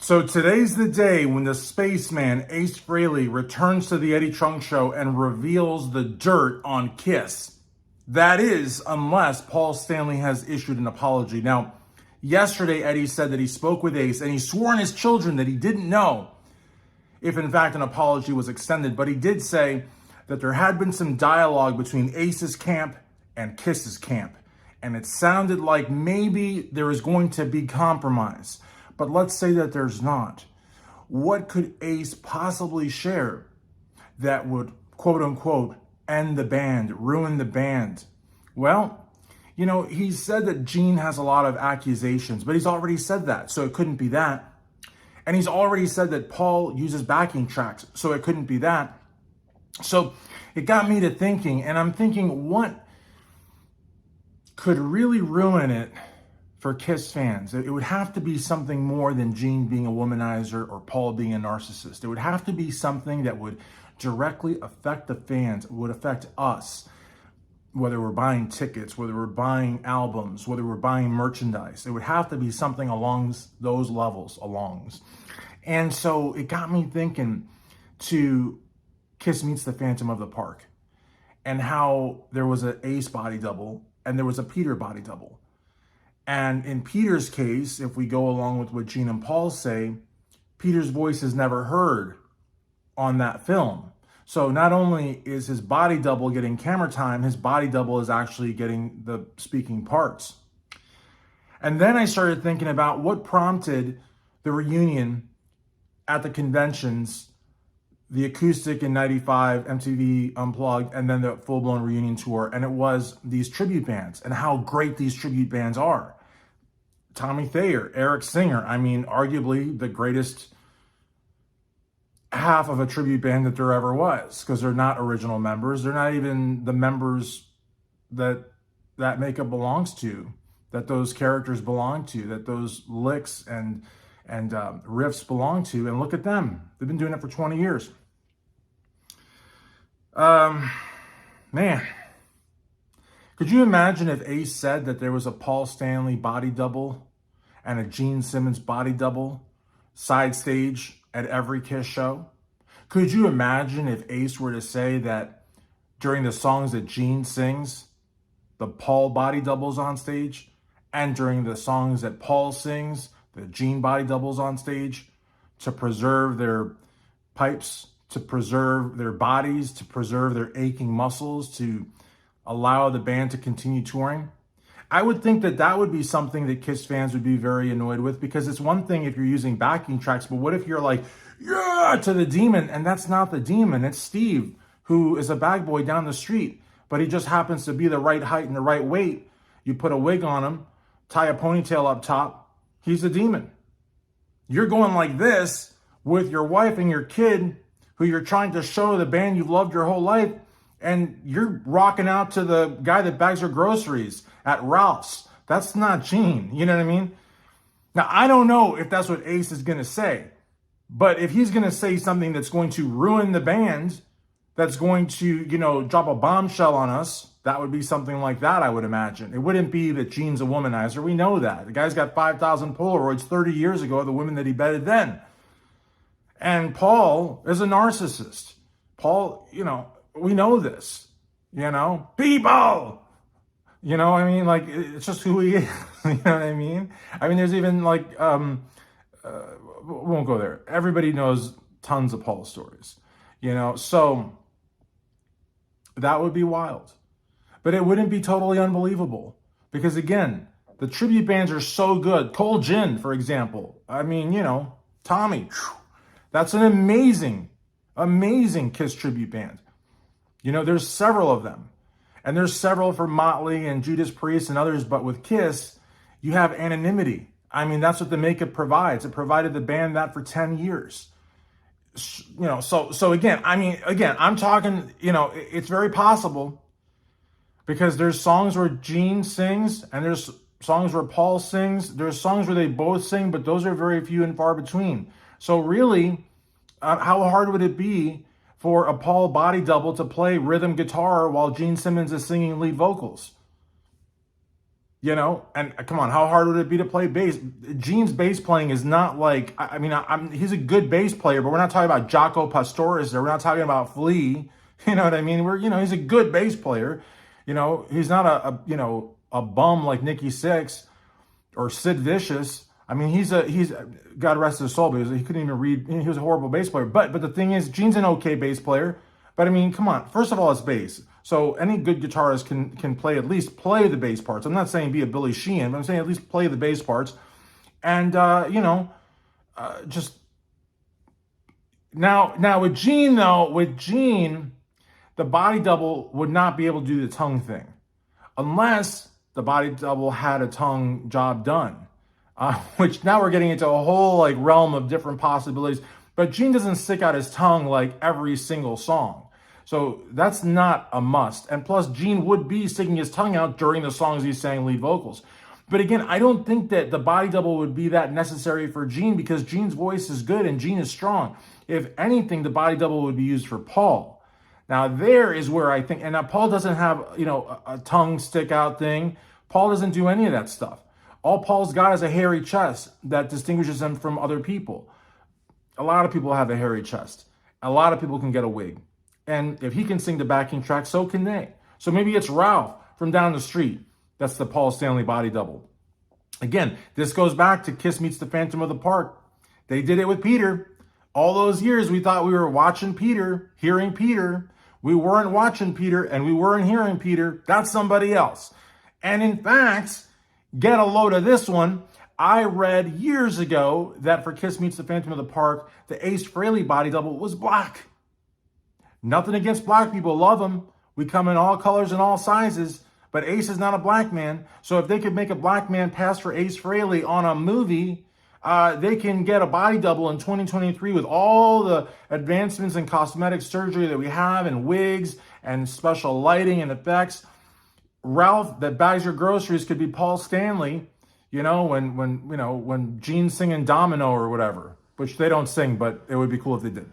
So today's the day when the Spaceman, Ace Frehley, returns to the Eddie Trunk Show and reveals the dirt on Kiss. That is, unless Paul Stanley has issued an apology. Now, yesterday Eddie said that he spoke with Ace and he swore on his children that he didn't know if in fact an apology was extended, but he did say that there had been some dialogue between Ace's camp and Kiss's camp, and it sounded like maybe there is going to be compromise. But let's say that there's not. What could Ace possibly share that would, quote unquote, end the band, ruin the band? Well, he said that Gene has a lot of accusations, but he's already said that, so it couldn't be that. And he's already said that Paul uses backing tracks, so it couldn't be that. So it got me to thinking, and I'm thinking, what could really ruin it for Kiss fans? It would have to be something more than Gene being a womanizer or Paul being a narcissist. It would have to be something that would directly affect the fans, would affect us, whether we're buying tickets, whether we're buying albums, whether we're buying merchandise. It would have to be something along those levels, And so it got me thinking to Kiss Meets the Phantom of the Park, and how there was an Ace body double and there was a Peter body double. And in Peter's case, if we go along with what Gene and Paul say, Peter's voice is never heard on that film. So not only is his body double getting camera time, his body double is actually getting the speaking parts. And then I started thinking about what prompted the reunion at the conventions, the acoustic in '95, MTV Unplugged, and then the full-blown reunion tour. And it was these tribute bands and how great these tribute bands are. Tommy Thayer, Eric Singer, arguably the greatest half of a tribute band that there ever was, because they're not original members. They're not even the members that makeup belongs to, that those characters belong to, that those licks and riffs belong to. And look at them. They've been doing it for 20 years. Man, could you imagine if Ace said that there was a Paul Stanley body double and a Gene Simmons body double side stage at every Kiss show? Could you imagine if Ace were to say that during the songs that Gene sings, the Paul body doubles on stage, and during the songs that Paul sings, the Gene body doubles on stage, to preserve their pipes, to preserve their bodies, to preserve their aching muscles, to allow the band to continue touring? I would think that that would be something that Kiss fans would be very annoyed with, because it's one thing if you're using backing tracks, but what if you're like, yeah, to the Demon, and that's not the Demon, it's Steve, who is a bag boy down the street, but he just happens to be the right height and the right weight. You put a wig on him, tie a ponytail up top, he's the Demon. You're going like this with your wife and your kid, who you're trying to show the band you've loved your whole life, and you're rocking out to the guy that bags your groceries at Ralph's. That's not Gene, you know what I mean? Now, I don't know if that's what Ace is going to say, but if he's going to say something that's going to ruin the band, that's going to, drop a bombshell on us, that would be something like that, I would imagine. It wouldn't be that Gene's a womanizer. We know that. The guy's got 5,000 Polaroids 30 years ago of the women that he bedded then. And Paul is a narcissist. Paul, we know this, people, it's just who he is, you know what I mean? There's even we won't go there. Everybody knows tons of Paul stories, so that would be wild, but it wouldn't be totally unbelievable, because again, the tribute bands are so good. Cole Gin, for example, Tommy, that's an amazing Kiss tribute band. There's several of them. And there's several for Motley and Judas Priest and others. But with Kiss, you have anonymity. That's what the makeup provides. It provided the band that for 10 years. So again, I'm talking, it's very possible, because there's songs where Gene sings and there's songs where Paul sings. There's songs where they both sing, but those are very few and far between. So really, how hard would it be for a Paul body double to play rhythm guitar while Gene Simmons is singing lead vocals? You know, and come on, how hard would it be to play bass? Gene's bass playing is not like, he's a good bass player, but we're not talking about Jaco Pastorius there. We're not talking about Flea. You know what I mean? He's a good bass player. You know, he's not a bum like Nikki Sixx or Sid Vicious. I mean, he's God rest his soul, because he couldn't even read. He was a horrible bass player. But the thing is, Gene's an okay bass player. But I mean, come on. First of all, it's bass. So any good guitarist can play, at least play the bass parts. I'm not saying be a Billy Sheehan, but I'm saying at least play the bass parts. And just now with Gene though, the body double would not be able to do the tongue thing unless the body double had a tongue job done. Which now we're getting into a whole like realm of different possibilities. But Gene doesn't stick out his tongue like every single song. So that's not a must. And plus, Gene would be sticking his tongue out during the songs he sang lead vocals. But again, I don't think that the body double would be that necessary for Gene, because Gene's voice is good and Gene is strong. If anything, the body double would be used for Paul. Now there is where I think, and now Paul doesn't have, a tongue stick out thing. Paul doesn't do any of that stuff. All Paul's got is a hairy chest that distinguishes him from other people. A lot of people have a hairy chest. A lot of people can get a wig. And if he can sing the backing track, so can they. So maybe it's Ralph from down the street. That's the Paul Stanley body double. Again, this goes back to Kiss Meets the Phantom of the Park. They did it with Peter. All those years we thought we were watching Peter, hearing Peter. We weren't watching Peter and we weren't hearing Peter. That's somebody else. And in fact, get a load of this one. I read years ago that for Kiss Meets the Phantom of the Park, the Ace Frehley body double was black. Nothing against black people, love them. We come in all colors and all sizes, but Ace is not a black man. So if they could make a black man pass for Ace Frehley on a movie, they can get a body double in 2023 with all the advancements in cosmetic surgery that we have, and wigs and special lighting and effects. Ralph that bags your groceries could be Paul Stanley, when Gene's singing Domino or whatever, which they don't sing, but it would be cool if they did.